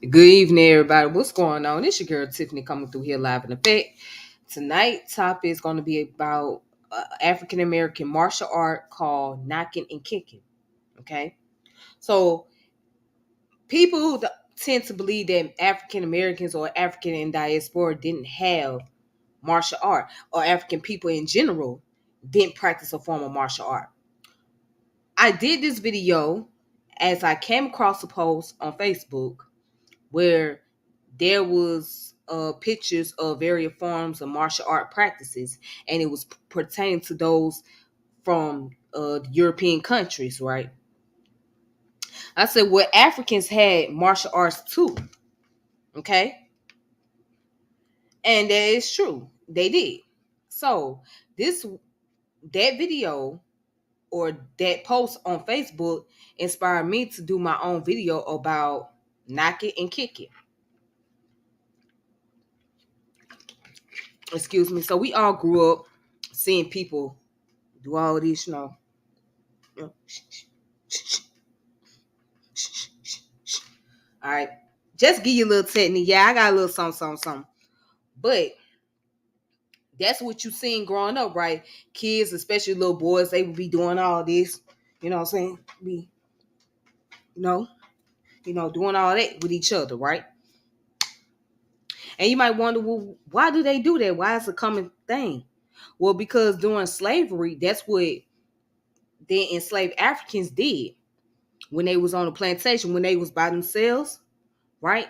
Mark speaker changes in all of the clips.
Speaker 1: Good evening, everybody. What's going on? It's your girl Tiffany coming through here live in effect. Tonight's topic is going to be about African American martial art called knocking and kicking. Okay, so people tend to believe that African Americans or African in diaspora didn't have martial art, or African people in general didn't practice a form of martial art. I did this video as I came across a post on Facebook where there was pictures of various forms of martial art practices, and it was pertaining to those from the European countries, right? I said, well, Africans had martial arts too, okay? And that is true. They did. So this that video or that post on Facebook inspired me to do my own video about knocking and kicking. Excuse me. So we all grew up seeing people do all this, all right. Just give you a little technique. Yeah, I got a little something. But that's what you seen growing up, right? Kids, especially little boys, they would be doing all this. You know what I'm saying? Be, you know, doing all that with each other, right? And you might wonder, well, why do they do that? Why is it a common thing? Well, because during slavery, that's what the enslaved Africans did when they was on the plantation, when they was by themselves, right?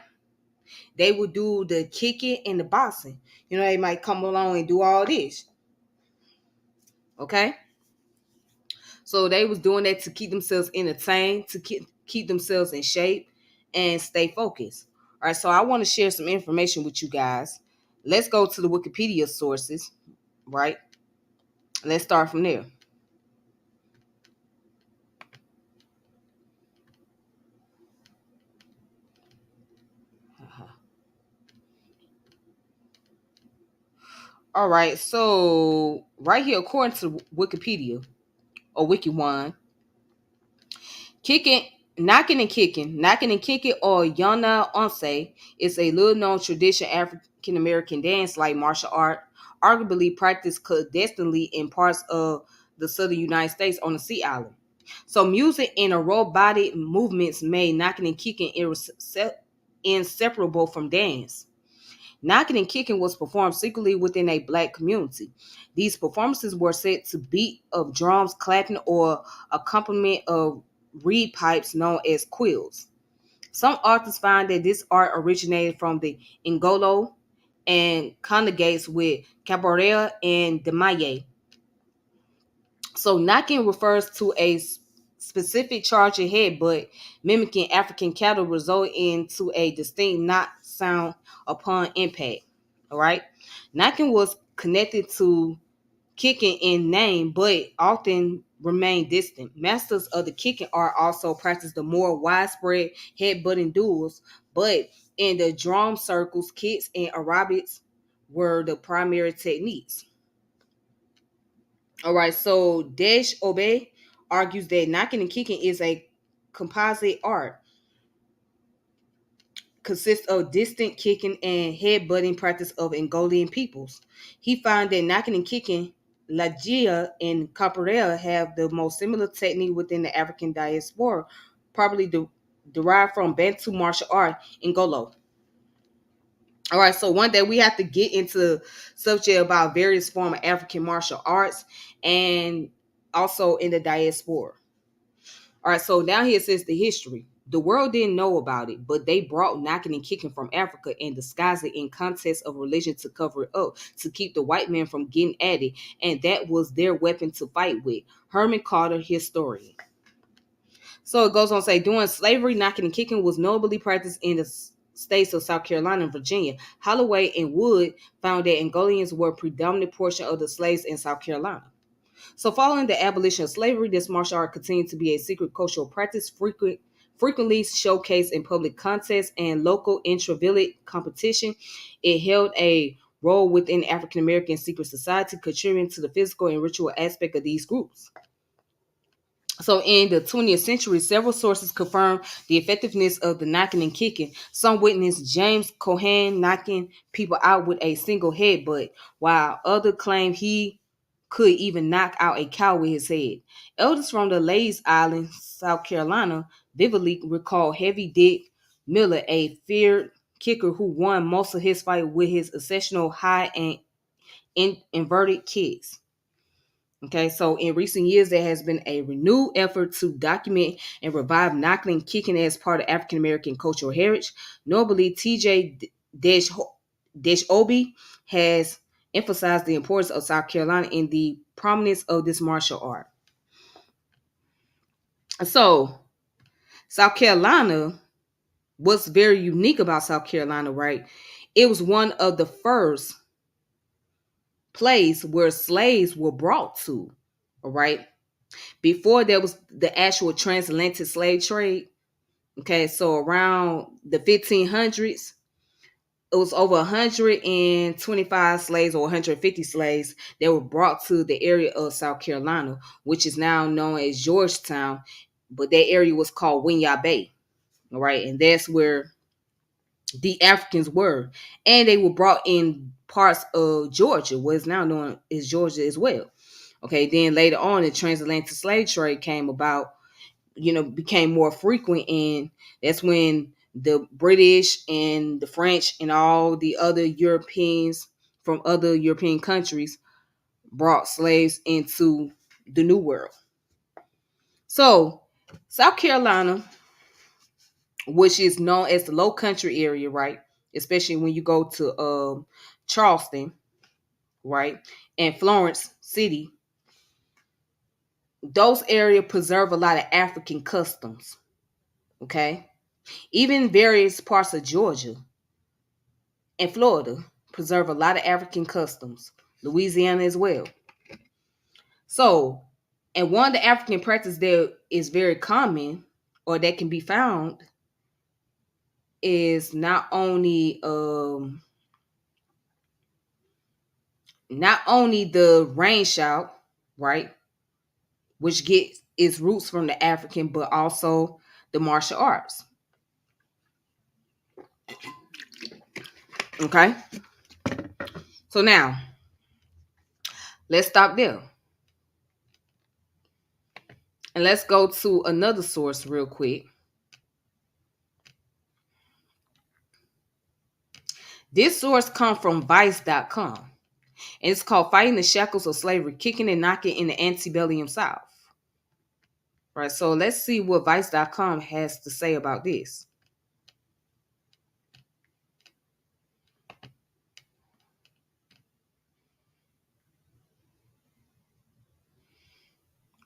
Speaker 1: They would do the kicking and the boxing. They might come along and do all this. Okay? So they was doing that to keep themselves entertained, to keep themselves in shape and stay focused. All right, so I want to share some information with you guys. Let's go to the Wikipedia sources, right? Let's start from there. All right, so right here, according to Wikipedia or WikiOne, kicking, knocking and kicking, or Yuna Onse is a little known tradition African American dance like martial art, arguably practiced clandestinely in parts of the southern United States on the Sea Island. So music and aerobatic movements made knocking and kicking inseparable from dance. Knocking and kicking was performed secretly within a black community. These performances were set to beat of drums, clapping, or accompaniment of reed pipes known as quills. Some authors find that this art originated from the Ngolo and congregates with capoeira and demaye. So knocking refers to a specific charge ahead, but mimicking African cattle result into a distinct knock sound upon impact. All right. Knocking was connected to kicking in name, but often remain distant. Masters of the kicking art also practice the more widespread headbutting duels, but in the drum circles, kicks and aerobics were the primary techniques. All right, so Desh Obey argues that knocking and kicking is a composite art, consists of distant kicking and headbutting practice of Angolan peoples. He found that knocking and kicking, Lagia and Capoeira have the most similar technique within the African diaspora, probably derived from Bantu martial art Ngolo. All right, so one day we have to get into subject about various form of African martial arts and also in the diaspora. All right, so now here says the history. The world didn't know about it, but they brought knocking and kicking from Africa and disguised it in context of religion to cover it up, to keep the white man from getting at it, and that was their weapon to fight with. Herman Carter, historian. So it goes on to say, during slavery, knocking and kicking was nobly practiced in the states of South Carolina and Virginia. Holloway and Wood found that Angolians were a predominant portion of the slaves in South Carolina. So following the abolition of slavery, this martial art continued to be a secret cultural practice, frequently showcased in public contests and local intra-village competition. It held a role within African American secret society, contributing to the physical and ritual aspect of these groups. So in the 20th century, several sources confirm the effectiveness of the knocking and kicking. Some witnessed James Cohan knocking people out with a single headbutt, while others claim he could even knock out a cow with his head. Elders from the Lays Island, South Carolina, vividly recall Heavy Dick Miller, a feared kicker who won most of his fight with his exceptional high and inverted kicks. Okay, so in recent years, there has been a renewed effort to document and revive knocking and kicking as part of African American cultural heritage. Notably, TJ Obi has emphasized the importance of South Carolina in the prominence of this martial art. So, South Carolina, what's very unique about South Carolina, right? It was one of the first place where slaves were brought to, all right? Before there was the actual transatlantic slave trade. Okay, so around the 1500s, it was over 125 slaves or 150 slaves that were brought to the area of South Carolina, which is now known as Georgetown, but that area was called Winyah Bay. All right, and that's where the Africans were, and they were brought in parts of Georgia, what is now known as Georgia as well. Okay, then later on, the transatlantic slave trade came about, became more frequent, and that's when the British and the French and all the other Europeans from other European countries brought slaves into the New World. So, South Carolina, which is known as the Low Country area, right? Especially when you go to Charleston, right, and Florence City, those areas preserve a lot of African customs. Okay, even various parts of Georgia and Florida preserve a lot of African customs. Louisiana as well. So, and one of the African practices that is very common or that can be found is not only the rain shout, right, which gets its roots from the African, but also the martial arts. Okay, so now let's stop there and let's go to another source real quick. This source comes from Vice.com, and it's called "Fighting the Shackles of Slavery: Kicking and Knocking in the Antebellum South." Right, so let's see what Vice.com has to say about this.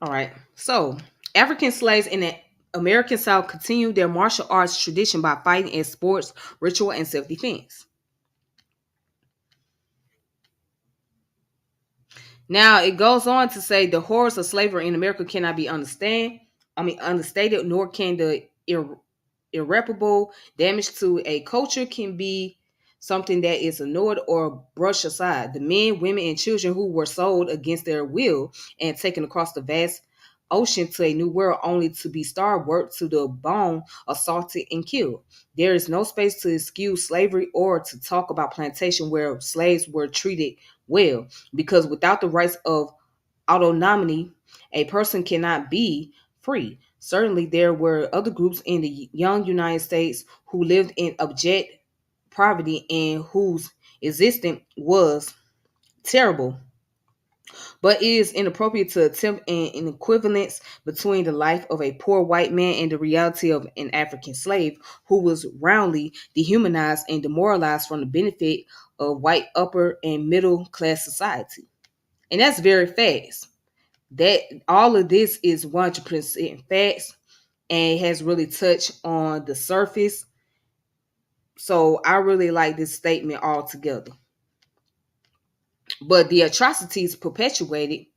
Speaker 1: All right, so African slaves in the American South continued their martial arts tradition by fighting as sports, ritual, and self-defense. Now it goes on to say the horrors of slavery in America cannot be understated, nor can the irreparable damage to a culture can be something that is ignored or brushed aside. The men, women, and children who were sold against their will and taken across the vast ocean to a new world only to be starved, worked to the bone, assaulted, and killed. There is no space to excuse slavery or to talk about plantation where slaves were treated well, because without the rights of autonomy, a person cannot be free. Certainly, there were other groups in the young United States who lived in abject poverty and whose existence was terrible. But it is inappropriate to attempt an equivalence between the life of a poor white man and the reality of an African slave who was roundly dehumanized and demoralized from the benefit of white upper and middle class society. And that's very fast. That all of this is 100% facts and has really touched on the surface. So I really like this statement altogether. But the atrocities the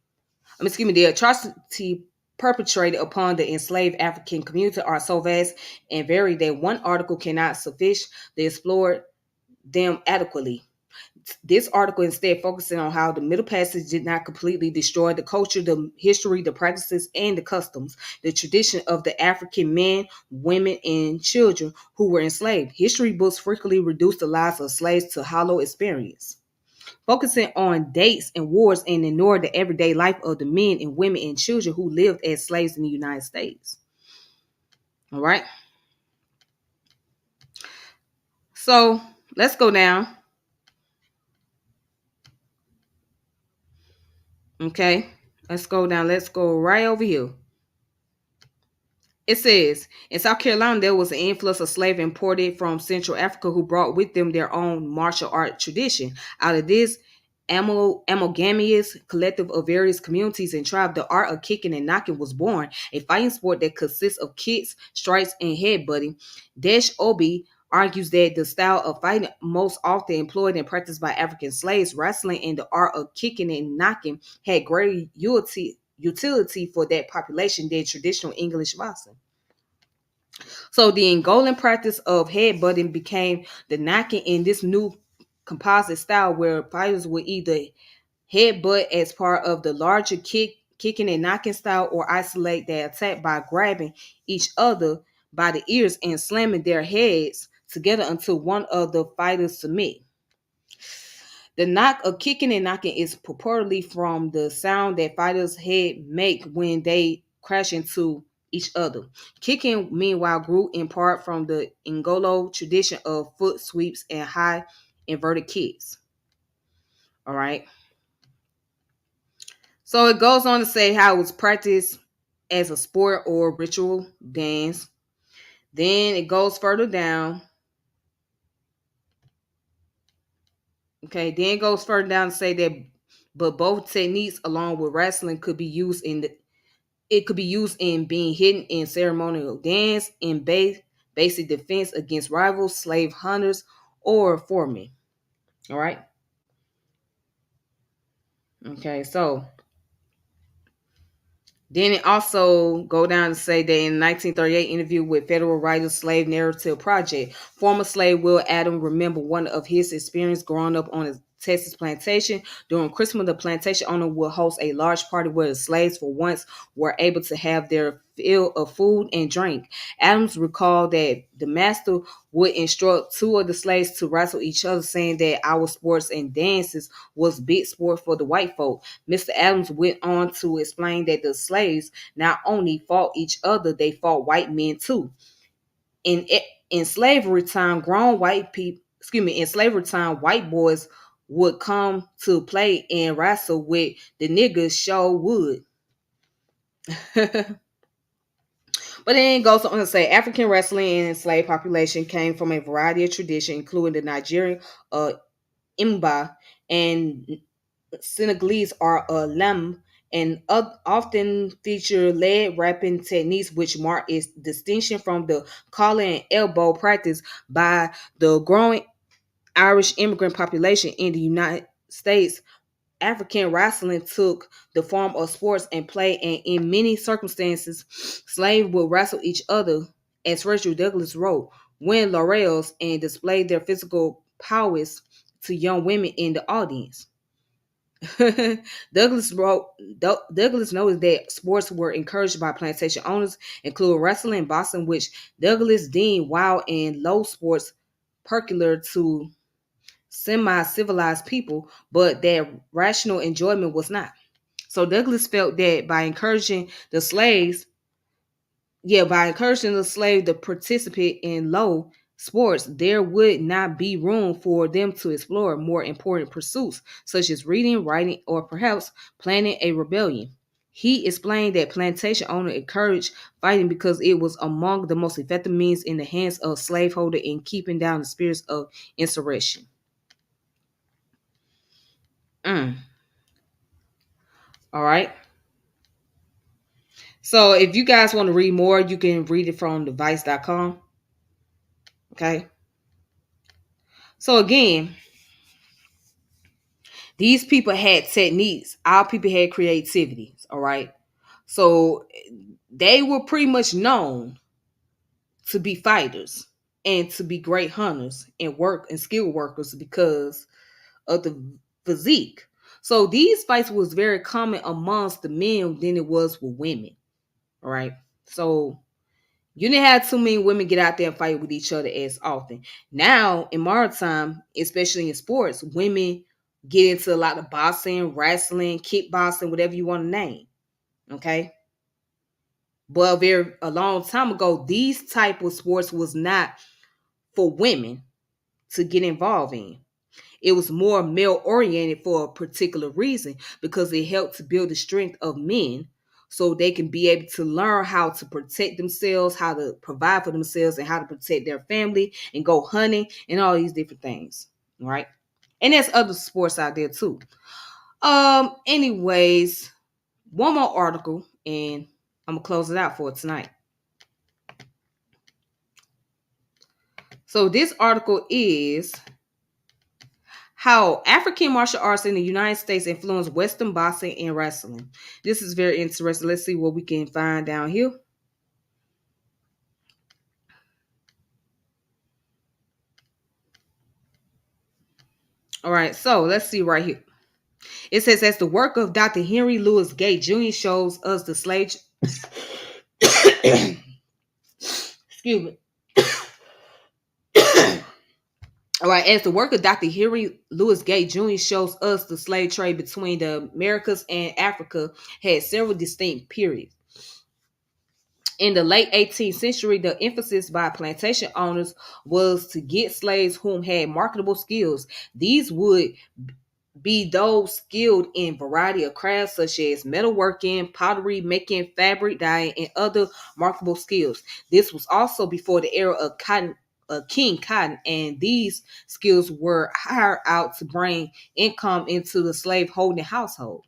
Speaker 1: atrocity perpetrated upon the enslaved African community are so vast and varied that one article cannot suffice to explore them adequately. This article instead focusing on how the Middle Passage did not completely destroy the culture, the history, the practices, and the customs, the tradition of the African men, women, and children who were enslaved. History books frequently reduce the lives of slaves to hollow experience, focusing on dates and wars and ignore the everyday life of the men and women and children who lived as slaves in the United States. All right. So let's go down. Okay. Let's go down. Let's go right over here. It says in South Carolina, there was an influx of slaves imported from Central Africa who brought with them their own martial art tradition. Out of this amalgamous collective of various communities and tribes, the art of kicking and knocking was born, a fighting sport that consists of kicks, strikes, and headbutting. Dash Obi argues that the style of fighting most often employed and practiced by African slaves, wrestling, and the art of kicking and knocking had greater utility for that population than traditional English boxing. So the Angolan practice of headbutting became the knocking in this new composite style where fighters would either headbutt as part of the larger kicking and knocking style, or isolate their attack by grabbing each other by the ears and slamming their heads together until one of the fighters submit. The knock of kicking and knocking is purportedly from the sound that fighters' head make when they crash into each other. Kicking, meanwhile, grew in part from the Ngolo tradition of foot sweeps and high inverted kicks. All right. So it goes on to say how it was practiced as a sport or ritual dance. Then it goes further down. Okay, then it goes further down to say that, but both techniques, along with wrestling, could be used in the it could be used in being hidden in ceremonial dance, in basic defense against rivals, slave hunters, or foremen. All right. Okay, so then it also go down to say that in 1938 interview with Federal Writers Slave Narrative Project, former slave Will Adams remembered one of his experience growing up on a Texas plantation. During Christmas, the plantation owner would host a large party where the slaves for once were able to have their fill of food and drink. Adams recalled that the master would instruct two of the slaves to wrestle each other, saying that our sports and dances was big sport for the white folk. Mr. Adams went on to explain that the slaves not only fought each other, they fought white men too. In in slavery time, in slavery time, white boys would come to play and wrestle with the niggas show would. But then it goes on to say African wrestling and enslaved population came from a variety of traditions, including the Nigerian Imba and Senegalese are a lamb, and often feature leg wrapping techniques which mark its distinction from the collar and elbow practice by the growing Irish immigrant population in the United States. African wrestling took the form of sports and play, and in many circumstances, slaves would wrestle each other, as Frederick Douglass wrote, win laurels and display their physical prowess to young women in the audience. Douglas wrote Douglas noted that sports were encouraged by plantation owners, including wrestling and boxing, which Douglas deemed wild and low sports peculiar to semi-civilized people, but that rational enjoyment was not. So Douglas felt that by encouraging the slave to participate in low sports, there would not be room for them to explore more important pursuits, such as reading, writing, or perhaps planning a rebellion. He explained that plantation owners encouraged fighting because it was among the most effective means in the hands of slaveholder in keeping down the spirits of insurrection. Mm. All right. So if you guys want to read more, you can read it from device.com. Okay. So again, these people had techniques. Our people had creativity. All right. So they were pretty much known to be fighters and to be great hunters and work and skilled workers because of the physique. So these fights was very common amongst the men than it was with women. All right. So you didn't have too many women get out there and fight with each other as often. Now, in modern time, especially in sports, women get into a lot of boxing, wrestling, kickboxing, whatever you want to name. Okay. But a long time ago, these type of sports was not for women to get involved in. It was more male oriented for a particular reason because it helped to build the strength of men so they can be able to learn how to protect themselves, how to provide for themselves, and how to protect their family and go hunting and all these different things. Right. And there's other sports out there too. Anyways, one more article and I'm gonna close it out for tonight. So this article is how African martial arts in the United States influence Western boxing and wrestling. This is very interesting. Let's see what we can find down here. All right, so let's see right here. It says, as the work of Dr. Henry Louis Gates Jr. shows us the slave. Excuse me. All right, as the work of Dr. Henry Louis Gates Jr. shows us, the slave trade between the Americas and Africa had several distinct periods. In the late 18th century, the emphasis by plantation owners was to get slaves whom had marketable skills. These would be those skilled in variety of crafts such as metalworking, pottery making, fabric dyeing, and other marketable skills. This was also before the era of cotton, King Cotton, and these skills were hired out to bring income into the slave holding household.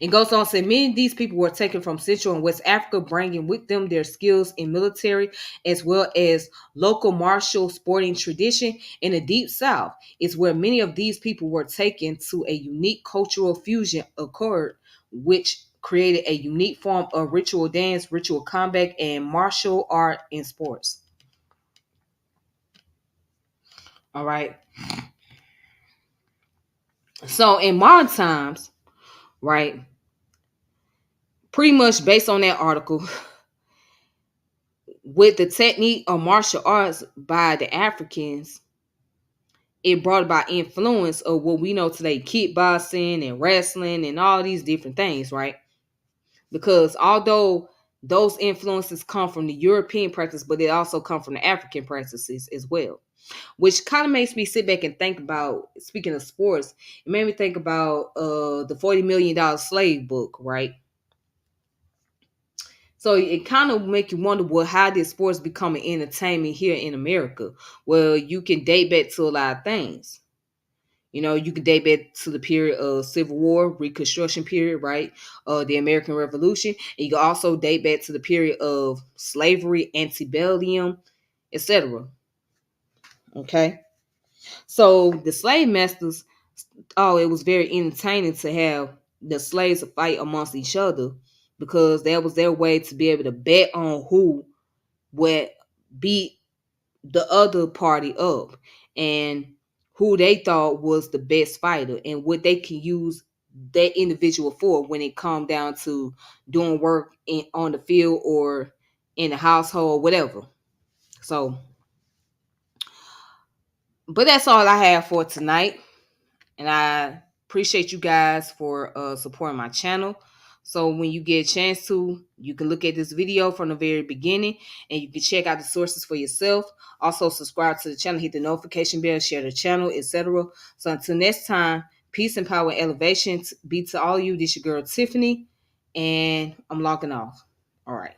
Speaker 1: It goes on to say many of these people were taken from Central and West Africa, bringing with them their skills in military as well as local martial sporting tradition. In the Deep South is where many of these people were taken to a unique cultural fusion occurred, which created a unique form of ritual dance, ritual combat, and martial art in sports. All right. So in modern times, right, pretty much based on that article, with the technique of martial arts by the Africans, it brought about influence of what we know today, kickboxing and wrestling and all these different things, right? Because although those influences come from the European practice, but they also come from the African practices as well. Which kind of makes me sit back and think about, speaking of sports, it made me think about the $40 million slave book, right? So it kind of make you wonder, well, how did sports become an entertainment here in America? Well, you can date back to a lot of things. You know, you can date back to the period of Civil War, Reconstruction period, right? The American Revolution. And you can also date back to the period of slavery, antebellum, etc. Okay. So the slave masters, oh, it was very entertaining to have the slaves fight amongst each other because that was their way to be able to bet on who would beat the other party up and who they thought was the best fighter and what they can use that individual for when it come down to doing work on the field or in the household, whatever. So, but that's all I have for tonight. And I appreciate you guys for supporting my channel. So when you get a chance to, you can look at this video from the very beginning and you can check out the sources for yourself. Also subscribe to the channel, hit the notification bell, share the channel, etc. So until next time, peace and power and elevation be to all of you. This your girl Tiffany, and I'm logging off. All right.